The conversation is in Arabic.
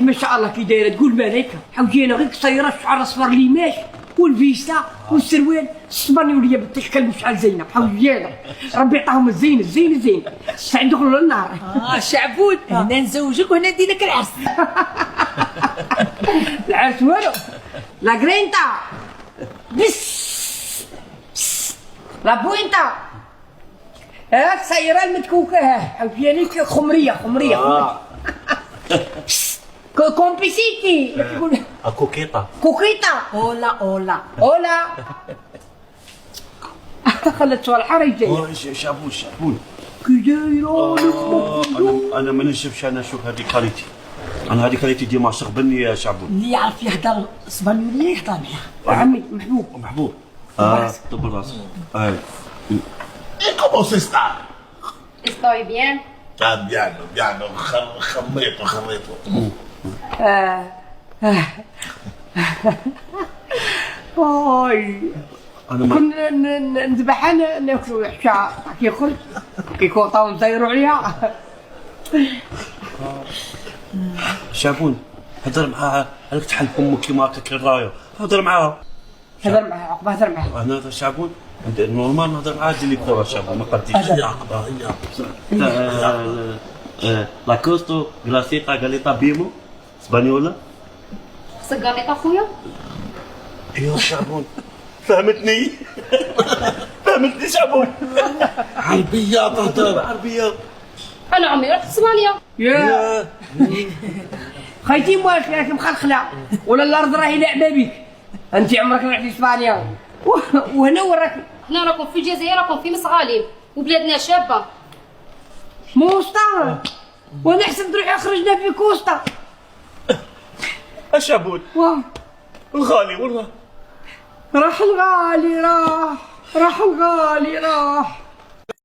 ما شاء الله كي دايره تقول مالك حوجينا غير قصيره الشعر اصفر لي ماشي والفيستا والسروال الاسبانيوليه بالتشكل بشحال زينه حوجينا ربي يعطاهم الزين الزين الزين ساعد يدخلوا للنار. شعبون هنا نزوجك وهنا ندير لك العرس. العرس والو لا جرينتا بس لا بوينتا هاك سيارة المتكوكة حوجيني خمرية كومبيسيتي كوكيطة اولا خلت سؤال حرج جاي. شابون كي دايرة انا ما نشوفش، انا نشوف هذه كاليتي، انا هذه كاليتي ديما شغبني يا شابون. اللي يعرف يهدر اسبانيوليه يهدر معاه. عمي محبوب طب راسك. Et comment c'est ça? Estoy bien. Ah, bien, خميته. انا كنا نذبحها ناكلوا العشاء كياكل كيكوطاو نطيروا عليها. شابون هضر معاها، هذاك تحل فمك كيما هكاك الرايه، هضر معاها عقبه هضر معاها. انا شابون نورمال نهضر معاها دير لي كره شابون ما قديش. لاكوستو غلاسيتا غاليتا بيمو اسبانيولا. سقاليطة خويا. ايوا شابون فهمتني شابون. عربية تهضر عربيه. أنا عمري رحت إسبانيا. يا خيتي واش راك مخلخله ولا الارض راهي لعبه بك؟ انت عمرك رحتي اسبانيا وهنا وراك؟ احنا راكم في الجزائر، راكم في مصغاليم وبلادنا شابة. موسطا وانا حسبت روحي خرجنا في كوستا. شابون الغالي والله راح الغالي راح